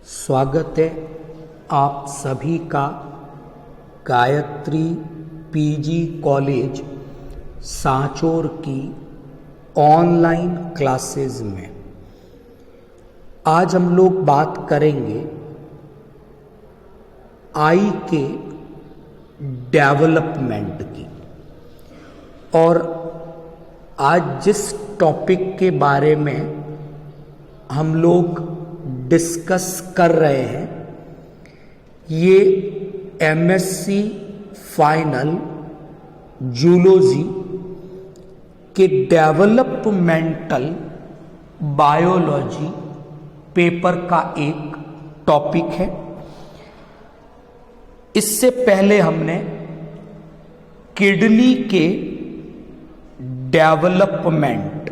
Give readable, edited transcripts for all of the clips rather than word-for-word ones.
स्वागत है आप सभी का गायत्री पीजी कॉलेज सांचौर की ऑनलाइन क्लासेस में। आज हम लोग बात करेंगे आई के डेवलपमेंट की। और आज जिस टॉपिक के बारे में हम लोग डिस्कस कर रहे हैं, ये एमएससी फाइनल जूलॉजी के डेवलपमेंटल बायोलॉजी पेपर का एक टॉपिक है। इससे पहले हमने किडनी के डेवलपमेंट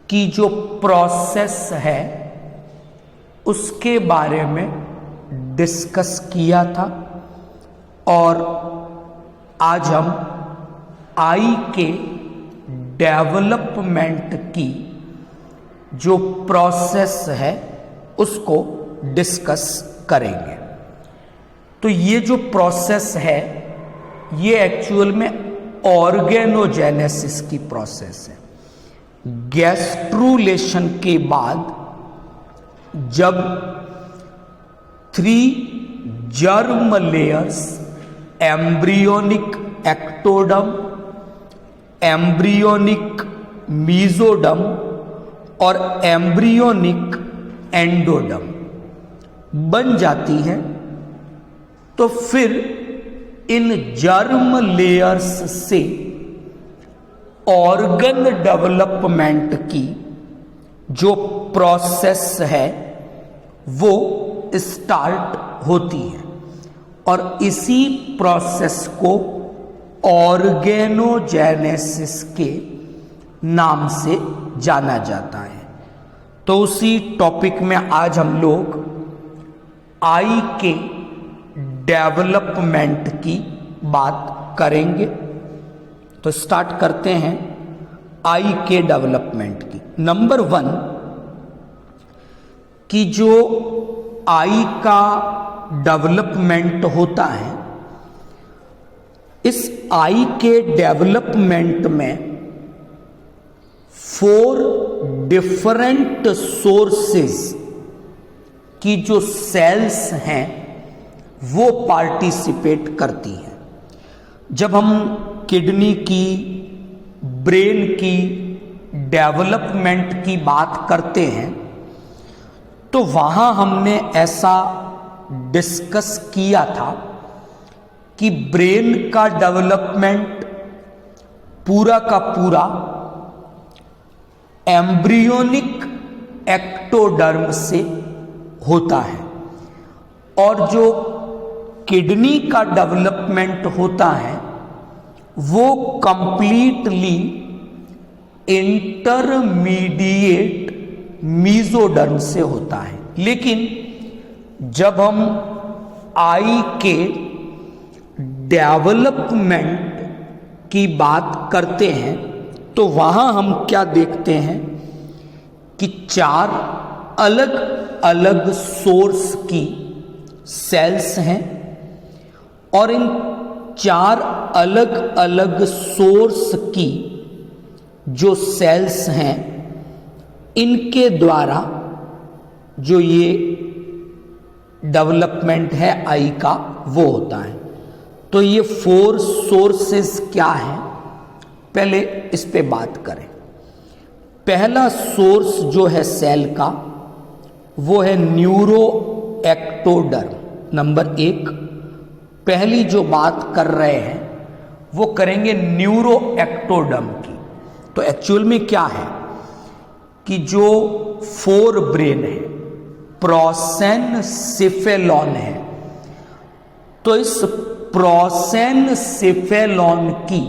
की जो प्रोसेस है उसके बारे में डिस्कस किया था, और आज हम आई के डेवलपमेंट की जो प्रोसेस है उसको डिस्कस करेंगे। तो ये जो प्रोसेस है ये एक्चुअल में ऑर्गेनोजेनेसिस की प्रोसेस है। गैस्ट्रुलेशन के बाद जब 3 germ layers embryonic ectoderm, embryonic mesoderm और एम्ब्रियोनिक एंडोडम बन जाती हैं, तो फिर इन जर्म लेयर्स से ऑर्गन डेवलपमेंट की जो प्रोसेस है वो स्टार्ट होती है, और इसी प्रोसेस को ऑर्गेनोजेनेसिस के नाम से जाना जाता है। तो उसी टॉपिक में आज हम लोग आई के डेवलपमेंट की बात करेंगे। तो स्टार्ट करते हैं आई के डेवलपमेंट की। नंबर 1 कि जो आई का डेवलपमेंट होता है, इस आई के डेवलपमेंट में 4 डिफरेंट सोर्सेस की जो सेल्स हैं वो पार्टिसिपेट करती हैं। जब हम किडनी की, ब्रेन की डेवलपमेंट की बात करते हैं तो वहां हमने ऐसा डिस्कस किया था कि ब्रेन का डेवलपमेंट पूरा का पूरा एम्ब्रियोनिक एक्टोडर्म से होता है, और जो किडनी का डेवलपमेंट होता है वो कंप्लीटली इंटरमीडिएट मीजोडर्म से होता है। लेकिन जब हम आई के डेवलपमेंट की बात करते हैं तो वहां हम क्या देखते हैं कि 4 अलग अलग सोर्स की सेल्स हैं, और इन 4 अलग अलग सोर्स की जो सेल्स हैं इनके द्वारा जो ये डेवलपमेंट है आई का वो होता है। तो ये 4 सोर्सेस क्या है, पहले इस पे बात करें। पहला सोर्स जो है सेल का वो है न्यूरो एक्टोडर्म। नंबर 1 पहली जो बात कर रहे हैं वो करेंगे न्यूरो एक्टोडर्म की। तो एक्चुअल में क्या है कि जो 4 ब्रेन है, प्रोसेनसिफेलॉन है, तो इस प्रोसेनसिफेलॉन की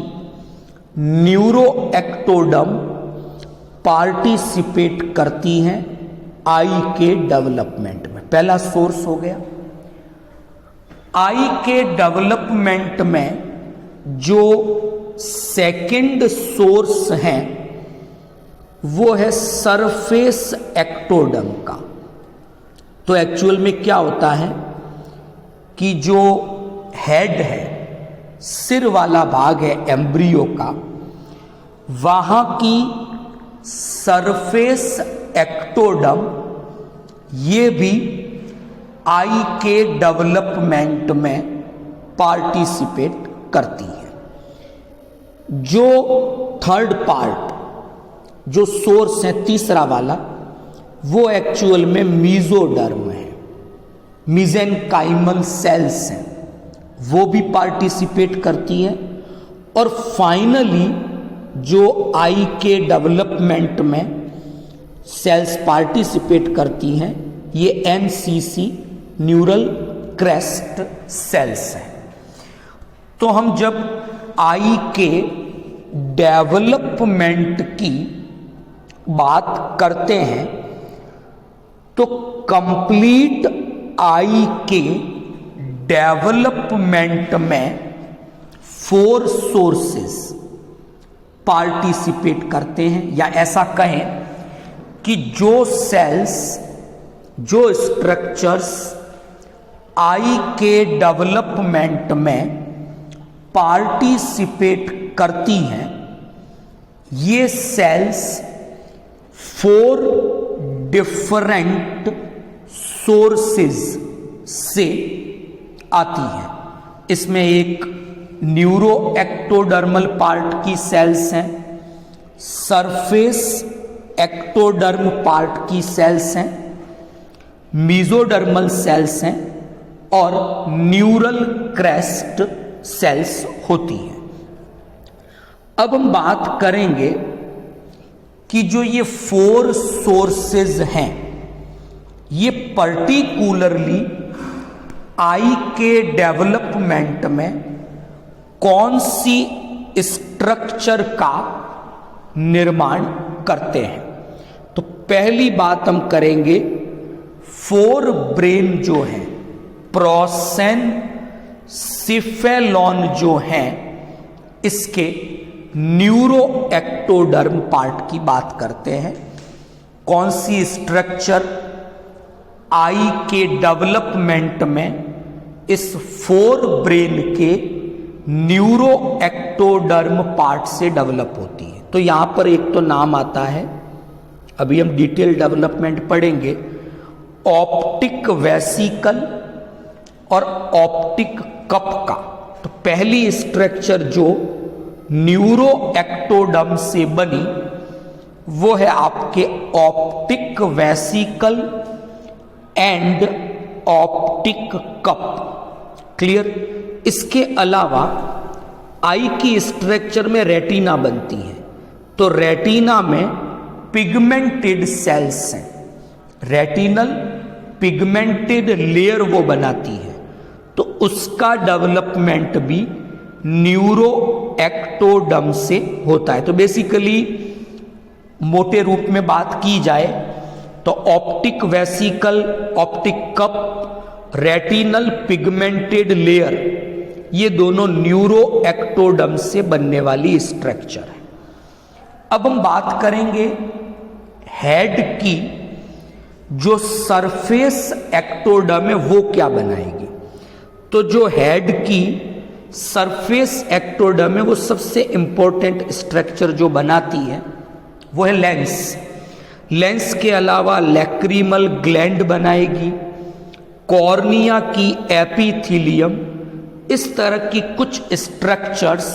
न्यूरो एक्टोडर्म पार्टिसिपेट करती हैं आई के डेवलपमेंट में। पहला सोर्स हो गया। आई के डेवलपमेंट में जो सेकंड सोर्स है वो है सरफेस एक्टोडर्म का। तो एक्चुअल में क्या होता है कि जो हेड है, सिर वाला भाग है एम्ब्रियो का, वहां की सरफेस एक्टोडर्म ये भी आई के डेवलपमेंट में पार्टिसिपेट करती है। जो थर्ड पार्ट, जो सोर्स है तीसरा वाला, वो एक्चुअल में मीजोडर्म है, मीजेनकाइमल सेल्स हैं, वो भी पार्टिसिपेट करती हैं। और फाइनली जो आई के डेवलपमेंट में सेल्स पार्टिसिपेट करती हैं, ये एनसीसी न्यूरल क्रेस्ट सेल्स हैं। तो हम जब आई के डेवलपमेंट की बात करते हैं तो कंप्लीट आई के डेवलपमेंट में 4 सोर्सेस पार्टिसिपेट करते हैं, या ऐसा कहें कि जो सेल्स, जो स्ट्रक्चर्स आई के डेवलपमेंट में पार्टिसिपेट करती हैं, ये सेल्स 4 डिफरेंट सोर्सेस से आती हैं। इसमें एक न्यूरो एक्टोडर्मल पार्ट की सेल्स हैं, सरफेस एक्टोडर्म पार्ट की सेल्स हैं, मीजोडर्मल सेल्स हैं और न्यूरल क्रेस्ट सेल्स होती हैं। अब हम बात करेंगे कि जो ये 4 सोर्सेज हैं, ये पर्टिकुलरली आई के डेवलपमेंट में कौन सी स्ट्रक्चर का निर्माण करते हैं। तो पहली बात हम करेंगे, 4 ब्रेन जो है, प्रोसेनसिफेलॉन जो है, इसके न्यूरो एक्टोडर्म पार्ट की बात करते हैं। कौन सी स्ट्रक्चर आई के डेवलपमेंट में इस 4 ब्रेन के न्यूरो एक्टोडर्म पार्ट से डेवलप होती है। तो यहां पर एक तो नाम आता है, अभी हम डिटेल डेवलपमेंट पढ़ेंगे, ऑप्टिक वेसिकल और ऑप्टिक कप का। तो पहली स्ट्रक्चर जो न्यूरो एक्टोडर्म से बनी वो है आपके optic vesicle and optic cup. Clear. इसके अलावा आई की स्ट्रक्चर में रेटिना बनती है, तो रेटिना में पिगमेंटेड सेल्स हैं, रेटिनल पिगमेंटेड लेयर वो बनाती है, तो उसका डेवलपमेंट भी न्यूरो एक्टोडर्म से होता है। तो बेसिकली मोटे रूप में बात की जाए तो optic vesicle, optic cup, retinal pigmented layer, ये दोनों न्यूरो एक्टोडर्म से बनने वाली स्ट्रक्चर है। अब हम बात करेंगे हेड की। जो सरफेस एक्टोडर्म है वो क्या बनाएगी। तो जो हेड की सरफेस एक्टोडर्म है वो सबसे इंपॉर्टेंट स्ट्रक्चर जो बनाती है वो है लेंस। लेंस के अलावा लैक्रिमल ग्लैंड बनाएगी, कॉर्निया की एपिथेलियम, इस तरह की कुछ स्ट्रक्चर्स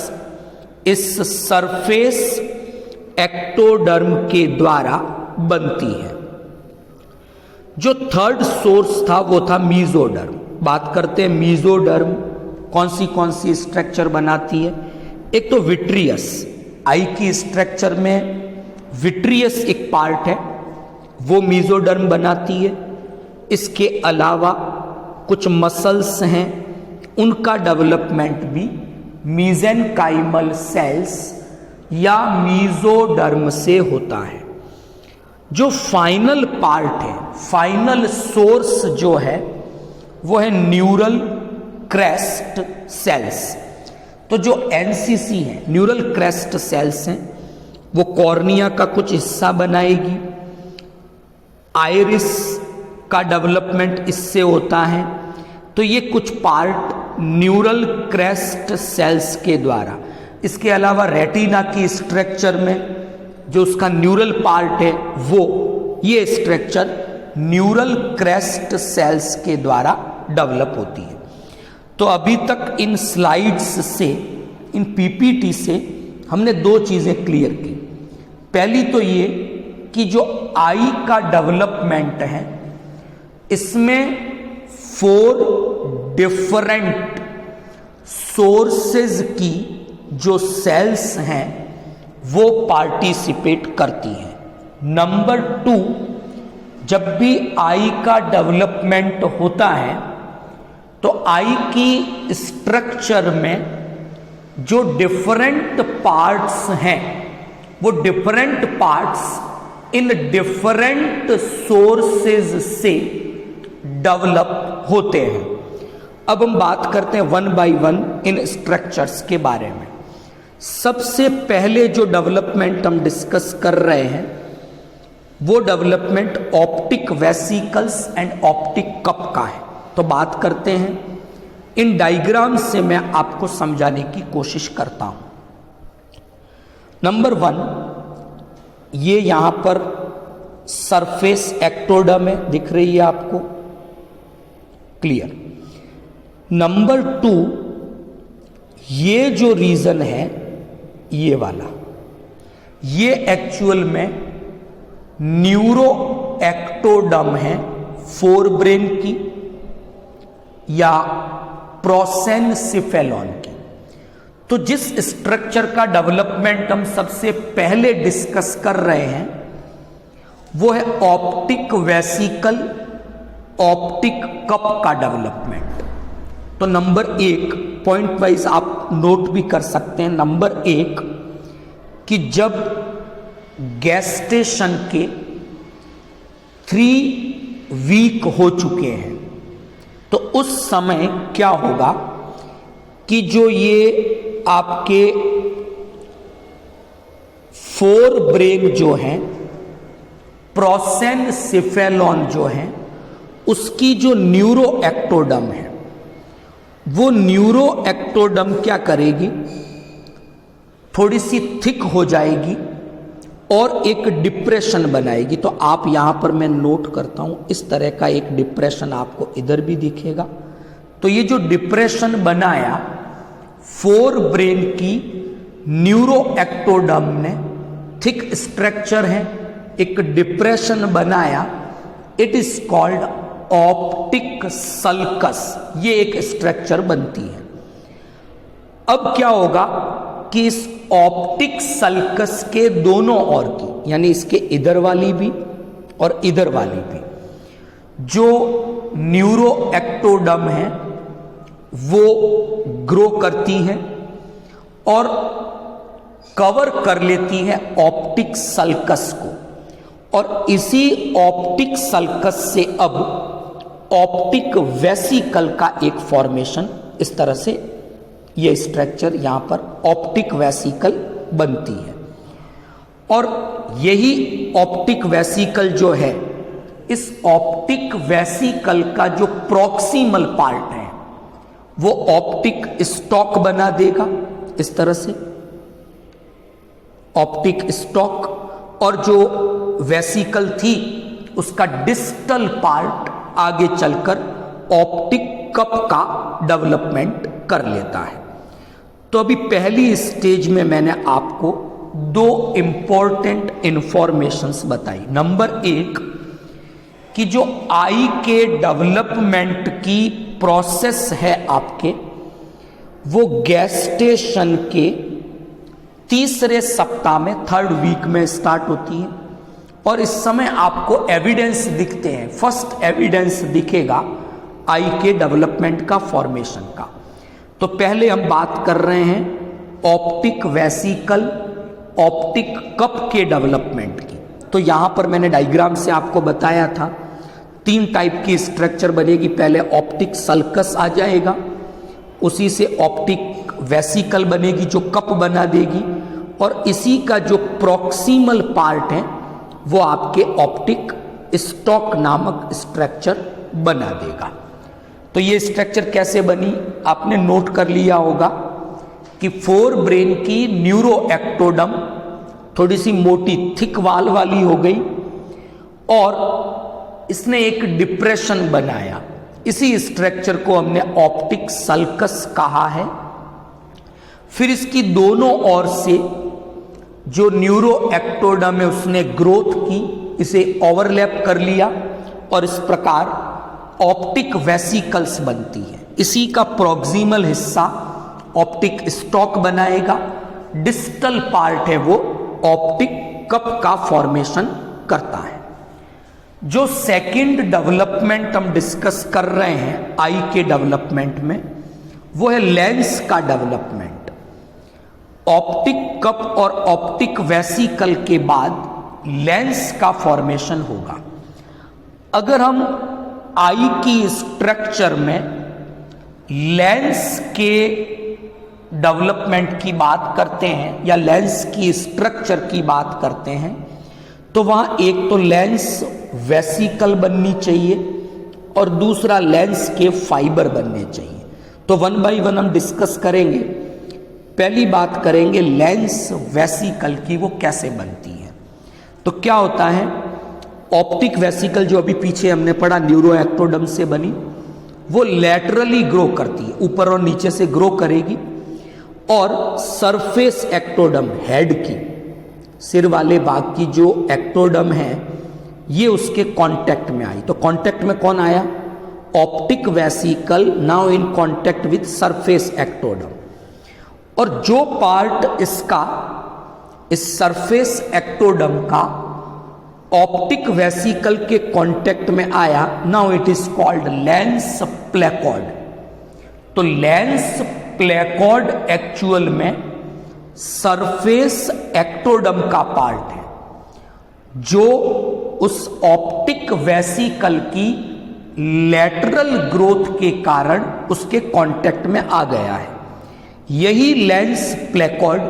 इस सरफेस एक्टोडर्म के द्वारा बनती है। जो थर्ड सोर्स था वो था मीजोडर्म। बात करते हैं मीजोडर्म कौन सी स्ट्रक्चर बनाती है। एक तो विट्रियस, आई की स्ट्रक्चर में विट्रियस एक पार्ट है, वो मीजोडर्म बनाती है। इसके अलावा कुछ मसल्स हैं, उनका डेवलपमेंट भी मीजेनकाइमल सेल्स या मीजोडर्म से होता है। जो फाइनल पार्ट है, फाइनल सोर्स जो है वो है न्यूरल क्रेस्ट सेल्स। तो जो एनसीसी है, न्यूरल क्रेस्ट सेल्स हैं, वो कॉर्निया का कुछ हिस्सा बनाएगी, आइरिस का डेवलपमेंट इससे होता है। तो ये कुछ पार्ट न्यूरल क्रेस्ट सेल्स के द्वारा, इसके अलावा रेटिना की स्ट्रक्चर में जो उसका न्यूरल पार्ट है वो ये स्ट्रक्चर न्यूरल क्रेस्ट सेल्स के द्वारा डेवलप होती है। तो अभी तक इन स्लाइड्स से, इन पीपीटी से हमने दो चीजें क्लियर की। पहली तो ये कि जो आई का डेवलपमेंट है इसमें 4 डिफरेंट सोर्सेज की जो सेल्स हैं वो पार्टिसिपेट करती हैं। नंबर 2, जब भी आई का डेवलपमेंट होता है तो आई की स्ट्रक्चर में जो डिफरेंट पार्ट्स हैं वो different parts in different sources से डेवलप होते हैं। अब हम बात करते हैं 1 बाय 1 इन स्ट्रक्चर्स के बारे में। सबसे पहले जो डेवलपमेंट हम डिस्कस कर रहे हैं वो development optic vesicles and optic cup का है। तो बात करते हैं, इन डायग्राम से मैं आपको समझाने की कोशिश करता हूं। नंबर 1, ये यहां पर सरफेस एक्टोडर्म है, दिख रही है आपको, क्लियर। नंबर 2, ये जो रीजन है ये वाला, ये एक्चुअल में न्यूरो एक्टोडर्म है फोरब्रेन की या प्रोसेनसिफेलॉन की। तो जिस स्ट्रक्चर का डेवलपमेंट हम सबसे पहले डिस्कस कर रहे हैं वो है ऑप्टिक वेसिकल, ऑप्टिक कप का डेवलपमेंट। तो नंबर 1 पॉइंट वाइज आप नोट भी कर सकते हैं। नंबर 1 कि जब गैस्टेशन के 3 वीक हो चुके हैं तो उस समय क्या होगा कि जो ये आपके फोरब्रेन जो है, प्रोसेनसिफेलॉन जो है, उसकी जो न्यूरो एक्टोडर्म है वो न्यूरो एक्टोडर्म क्या करेगी, थोड़ी सी थिक हो जाएगी और एक डिप्रेशन बनाएगी। तो आप यहां पर मैं नोट करता हूं, इस तरह का एक डिप्रेशन आपको इधर भी दिखेगा। तो ये जो डिप्रेशन बनाया फोरब्रेन की न्यूरो एक्टोडर्म ने, थिक स्ट्रक्चर है, एक डिप्रेशन बनाया, it is called optic sulcus. ये एक स्ट्रक्चर बनती है। अब क्या होगा कि इस ऑप्टिक सल्कस के दोनों ओर की, यानी इसके इधर वाली भी और इधर वाली भी, जो न्यूरो एक्टोडर्म है वो ग्रो करती है और कवर कर लेती है ऑप्टिक सल्कस को। और इसी ऑप्टिक सल्कस से अब ऑप्टिक वेसिकल का एक फॉर्मेशन, इस तरह से ये स्ट्रक्चर यहां पर ऑप्टिक वेसिकल बनती है। और यही ऑप्टिक वेसिकल जो है, इस ऑप्टिक वेसिकल का जो प्रॉक्सिमल पार्ट है वो ऑप्टिक स्टॉक बना देगा, इस तरह से ऑप्टिक स्टॉक, और जो वेसिकल थी उसका डिस्टल पार्ट आगे चलकर ऑप्टिक कप का डेवलपमेंट कर लेता है। तो अभी पहली स्टेज में मैंने आपको 2 इंपॉर्टेंट इंफॉर्मेशंस बताई। नंबर 1 कि जो आई के डेवलपमेंट की प्रोसेस है आपके, वो गैस्टेशन के 3रे सप्ताह में, 3rd वीक में स्टार्ट होती है। और इस समय आपको एविडेंस दिखते हैं, फर्स्ट एविडेंस दिखेगा आई के डेवलपमेंट का, फॉर्मेशन का। तो पहले हम बात कर रहे हैं ऑप्टिक वेसिकल, ऑप्टिक कप के डेवलपमेंट की। तो यहां पर मैंने डायग्राम से आपको बताया था 3 टाइप की स्ट्रक्चर बनेगी। पहले ऑप्टिक सल्कस आ जाएगा, उसी से ऑप्टिक वेसिकल बनेगी जो कप बना देगी, और इसी का जो प्रॉक्सिमल पार्ट है वो आपके ऑप्टिक स्टॉक नामक स्ट्रक्चर बना देगा। तो ये स्ट्रक्चर कैसे बनी आपने नोट कर लिया होगा कि फोर ब्रेन की न्यूरो एक्टोडम थोड़ी सी मोटी थिक वाल वाली हो गई और इसने एक डिप्रेशन बनाया। इसी स्ट्रक्चर को हमने ऑप्टिक सल्कस कहा है। फिर इसकी दोनों ओर से जो न्यूरो एक्टोडम है उसने ग्रोथ की, इसे ओवरलैप कर लिया और इस प्रकार ऑप्टिक वेसिकल्स बनती है। इसी का प्रोक्सिमल हिस्सा ऑप्टिक स्टॉक बनाएगा। डिस्टल पार्ट है वो ऑप्टिक कप का फॉर्मेशन करता है। जो सेकंड डेवलपमेंट हम डिस्कस कर रहे हैं आई के डेवलपमेंट में, वो है लेंस का डेवलपमेंट। ऑप्टिक कप और ऑप्टिक वेसिकल के बाद लेंस का फॉर्मेशन होगा। अगर हम आई की स्ट्रक्चर में लेंस के डेवलपमेंट की बात करते हैं या लेंस की स्ट्रक्चर की बात करते हैं तो वहां एक तो लेंस वेसिकल बननी चाहिए और दूसरा लेंस के फाइबर बनने चाहिए। तो वन बाय वन हम डिस्कस करेंगे। पहली बात करेंगे लेंस वेसिकल की, वो कैसे बनती है। तो क्या होता है, ऑप्टिक वेसिकल जो अभी पीछे हमने पढ़ा न्यूरो एक्टोडम से बनी, वो लैटरली ग्रो करती है, ऊपर और नीचे से ग्रो करेगी और सरफेस एक्टोडम हेड की, सिर वाले भाग की जो एक्टोडम है ये उसके कांटेक्ट में आई। तो कांटेक्ट में कौन आया, optic vesicle now in contact with surface ectoderm. और जो पार्ट इसका इस सरफेस एक्टोडम का ऑप्टिक वेसिकल के कांटेक्ट में आया, now it is called lens प्लेकॉर्ड। तो लेंस प्लेकॉर्ड एक्चुअल में सरफेस एक्टोडम का पार्ट है जो उस ऑप्टिक वेसिकल की लैटरल ग्रोथ के कारण उसके कांटेक्ट में आ गया है। यही लेंस प्लेकॉर्ड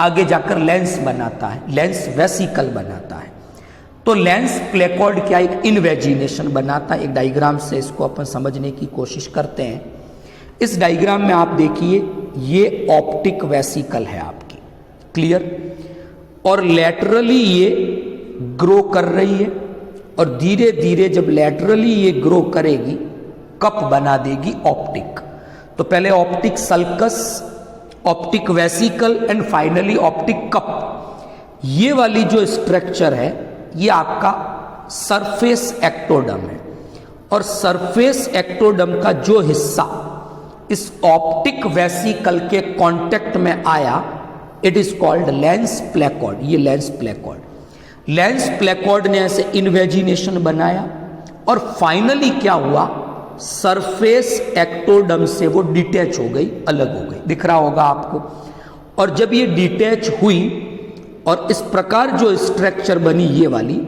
आगे जाकर लेंस बनाता है, लेंस वेसिकल बनाता है। तो लेंस प्लेकॉर्ड क्या एक इनवेजिनेशन बनाता है। एक डायग्राम से इसको अपन समझने की कोशिश करते हैं। इस डायग्राम में आप देखिए ये ऑप्टिक वेसिकल है आपकी, क्लियर, और लैटरली ये ग्रो कर रही है और धीरे धीरे जब लैटरली ये ग्रो करेगी कप बना देगी ऑप्टिक। तो पहले optic sulcus, optic vesicle and finally optic cup. ये वाली जो स्ट्रक्चर है ये आपका सरफेस एक्टोडम है और सरफेस एक्टोडम का जो हिस्सा इस ऑप्टिक वेसिकल के कांटेक्ट में आया इट इज कॉल्ड लेंस प्लेकॉर्ड। ये लेंस प्लेकॉर्ड, लेंस प्लेकॉर्ड ने ऐसे इन्वेजिनेशन बनाया और फाइनली क्या हुआ, सरफेस एक्टोडम से वो डिटैच हो गई, अलग हो गई, दिख रहा होगा आपको। और जब ये डिटैच हुई और इस प्रकार जो स्ट्रक्चर बनी ये वाली,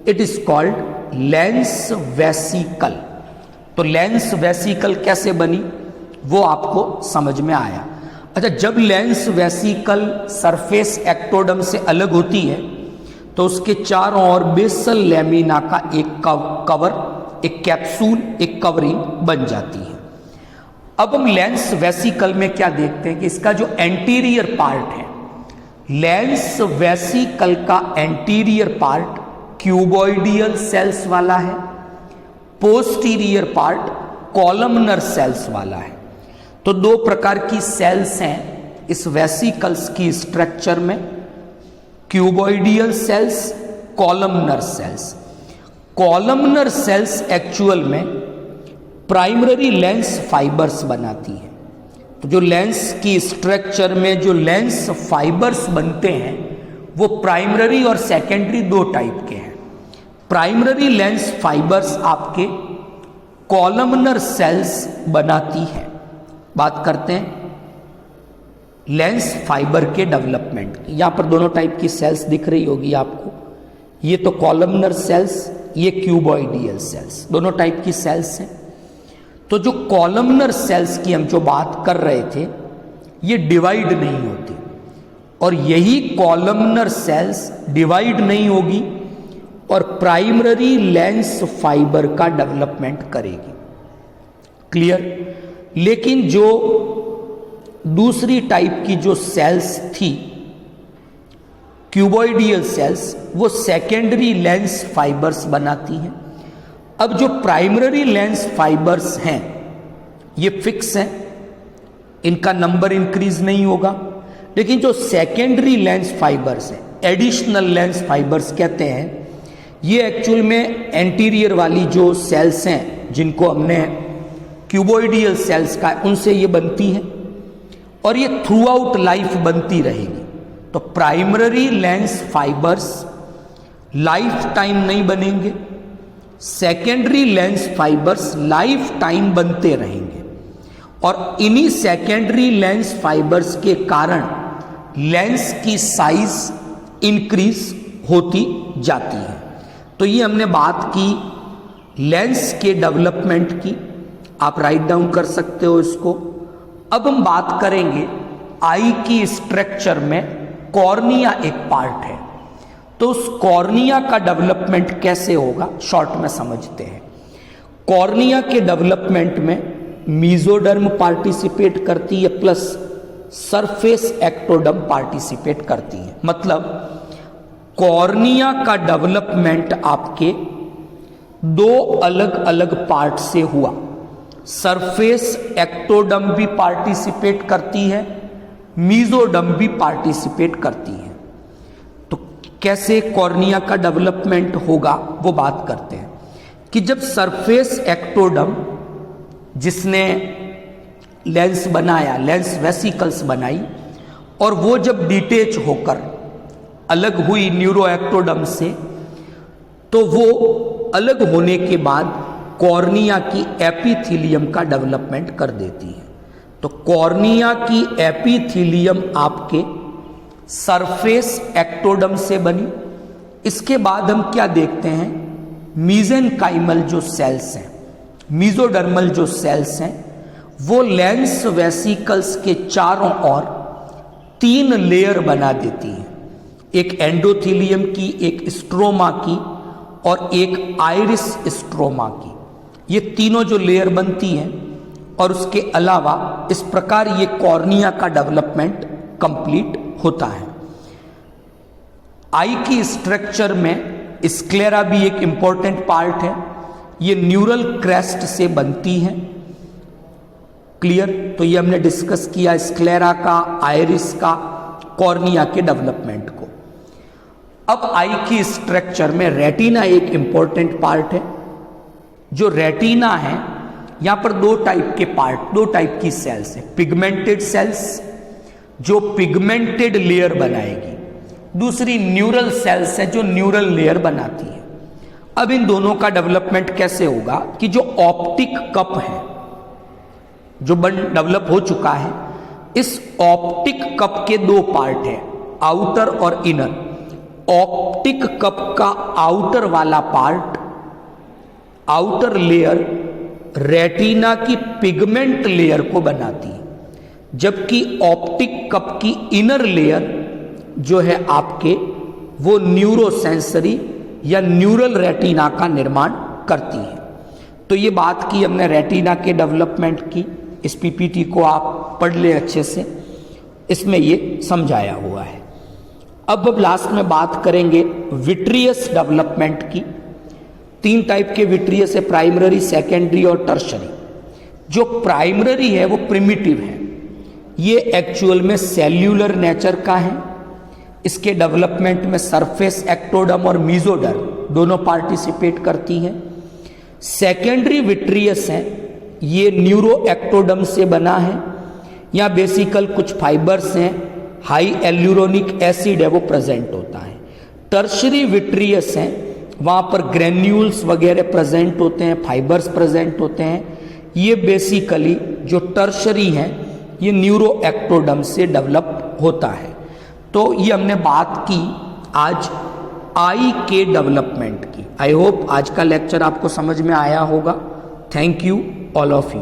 it is called lens vesicle. तो लेंस वेसिकल कैसे बनी वो आपको समझ में आया। अच्छा, जब लेंस वेसिकल सरफेस एक्टोडम से अलग होती है तो उसके चारों ओर बेसल लैमिना का एक कवर, एक कैप्सूल, एक कवरिंग बन जाती है। अब हम लेंस वेसिकल में क्या देखते हैं कि इसका जो एंटीरियर पार्ट है, लेंस वेसिकल का एंटीरियर पार्ट क्यूबॉइडियल सेल्स वाला है, पोस्टीरियर पार्ट कॉलमनर सेल्स वाला है। तो दो प्रकार की सेल्स हैं इस वेसिकल्स की स्ट्रक्चर में, cuboidal cells, columnar cells. Columnar cells actual में प्राइमरी लेंस फाइबर्स बनाती है। तो जो लेंस की स्ट्रक्चर में जो लेंस फाइबर्स बनते हैं वो प्राइमरी और सेकेंडरी दो टाइप के हैं। प्राइमरी लेंस फाइबर्स आपके कॉलमनर सेल्स बनाती है। बात करते हैं लेंस फाइबर के डेवलपमेंट की। यहां पर दोनों टाइप की सेल्स दिख रही होगी आपको, ये तो कॉलमनर सेल्स, ये क्यूबॉइडियल सेल्स, दोनों टाइप की सेल्स हैं। तो जो कॉलमनर सेल्स की हम जो बात कर रहे थे ये डिवाइड नहीं होती और यही कॉलमनर सेल्स डिवाइड नहीं होगी और प्राइमरी लेंस फाइबर का डेवलपमेंट करेगी। क्लियर? लेकिन जो दूसरी टाइप की जो सेल्स थी, क्यूबॉइडियल सेल्स, वो सेकेंडरी लेंस फाइबर्स बनाती हैं। अब जो प्राइमरी लेंस फाइबर्स हैं ये फिक्स हैं, इनका नंबर इंक्रीज नहीं होगा। लेकिन जो सेकेंडरी लेंस फाइबर्स हैं, एडिशनल लेंस फाइबर्स कहते हैं, ये एक्चुअल में एंटीरियर वाली जो सेल्स हैं जिनको हमने क्यूबॉइडियल सेल्स का, उनसे ये बनती हैं और ये थ्रू आउट लाइफ बनती रहेगी। तो primary lens fibres life time नहीं बनेंगे, secondary lens fibres life time बनते रहेंगे और इन्हीं सेकेंडरी लेंस फाइबर्स के कारण लेंस की साइज इंक्रीज होती जाती है। तो ये हमने बात की लेंस के डेवलपमेंट की, आप राइट डाउन कर सकते हो इसको। अब हम बात करेंगे आई की स्ट्रक्चर में कॉर्निया एक पार्ट है, तो उस कॉर्निया का डेवलपमेंट कैसे होगा शॉर्ट में समझते हैं। कॉर्निया के डेवलपमेंट में मीजोडर्म पार्टिसिपेट करती है प्लस सरफेस एक्टोडर्म पार्टिसिपेट करती है। मतलब कॉर्निया का डेवलपमेंट आपके दो अलग अलग पार्ट से हुआ। सरफेस एक्टोडर्म भी पार्टिसिपेट करती है, मीजोडर्म भी पार्टिसिपेट करती है। तो कैसे कॉर्निया का डेवलपमेंट होगा वो बात करते हैं कि जब सरफेस एक्टोडर्म जिसने लेंस बनाया, लेंस वेसिकल्स बनाई, और वो जब डिटेच होकर अलग हुई न्यूरो एक्टोडर्म से, तो वो अलग होने के बाद कॉर्निया की एपिथीलियम का डेवलपमेंट कर देती है। तो कॉर्निया की एपिथीलियम आपके सरफेस एक्टोडर्म से बनी। इसके बाद हम क्या देखते हैं, मीजेनकाइमल जो सेल्स हैं, मीजोडर्मल जो सेल्स हैं, वो लेंस वेसिकल्स के चारों ओर 3 लेयर बना देती हैं। एक एंडोथीलियम की, एक स्ट्रोमा की और एक आइरिस स्ट्रोमा की। ये तीनों जो लेयर बनती हैं और उसके अलावा इस प्रकार ये कॉर्निया का डेवलपमेंट कंप्लीट होता है। आई की स्ट्रक्चर में स्क्लेरा भी एक इंपॉर्टेंट पार्ट है। ये न्यूरल क्रेस्ट से बनती है। क्लियर? तो ये हमने डिस्कस किया स्क्लेरा का, आइरिस का, कॉर्निया के डेवलपमेंट को। अब आई की स्ट्रक्चर में रेटिना एक इंपॉर्टेंट पार्ट है। जो रेटिना है, यहां पर 2 टाइप के पार्ट, 2 टाइप की सेल्स है। पिगमेंटेड सेल्स जो पिगमेंटेड लेयर बनाएगी, दूसरी न्यूरल सेल्स है जो न्यूरल लेयर बनाती है। अब इन दोनों का डेवलपमेंट कैसे होगा कि जो ऑप्टिक कप है जो डेवलप हो चुका है, इस ऑप्टिक कप के 2 पार्ट है, आउटर और इनर। ऑप्टिक कप का आउटर वाला पार्ट, आउटर लेयर रेटिना की पिगमेंट लेयर को बनाती है, जबकि ऑप्टिक कप की इनर लेयर जो है आपके, वो न्यूरोसेंसरी या न्यूरल रेटिना का निर्माण करती है। तो ये बात की हमने रेटिना के डेवलपमेंट की। इस पीपीटी को आप पढ़ ले अच्छे से, इसमें ये समझाया हुआ है। अब लास्ट में बात करेंगे विट्रियस डेवलपमेंट की। 3 टाइप के विट्रियस है, प्राइमरी, सेकेंडरी और टर्शरी। जो प्राइमरी है वो प्रिमिटिव है, ये एक्चुअल में सेल्यूलर नेचर का है। इसके डेवलपमेंट में सरफेस एक्टोडर्म और मीजोडर्म दोनों पार्टिसिपेट करती हैं। सेकेंडरी विट्रियस है, ये न्यूरो एक्टोडर्म से बना है। यहाँ बेसिकल कुछ फाइबर्स हैं, हाई एल्यूरोनिक एसिड है वो प्रेजेंट होता है। टर्शरी विट्रियस है, वहाँ पर ग्रेन्यूल्स वगैरह प्रेजेंट होते हैं, फाइबर्स प्रेजेंट होते हैं। ये बेसिकली जो टर्शरी है ये न्यूरो एक्टोडर्म से डेवलप होता है। तो ये हमने बात की आज आई के डेवलपमेंट की। आई होप आज का लेक्चर आपको समझ में आया होगा। Thank you all of you.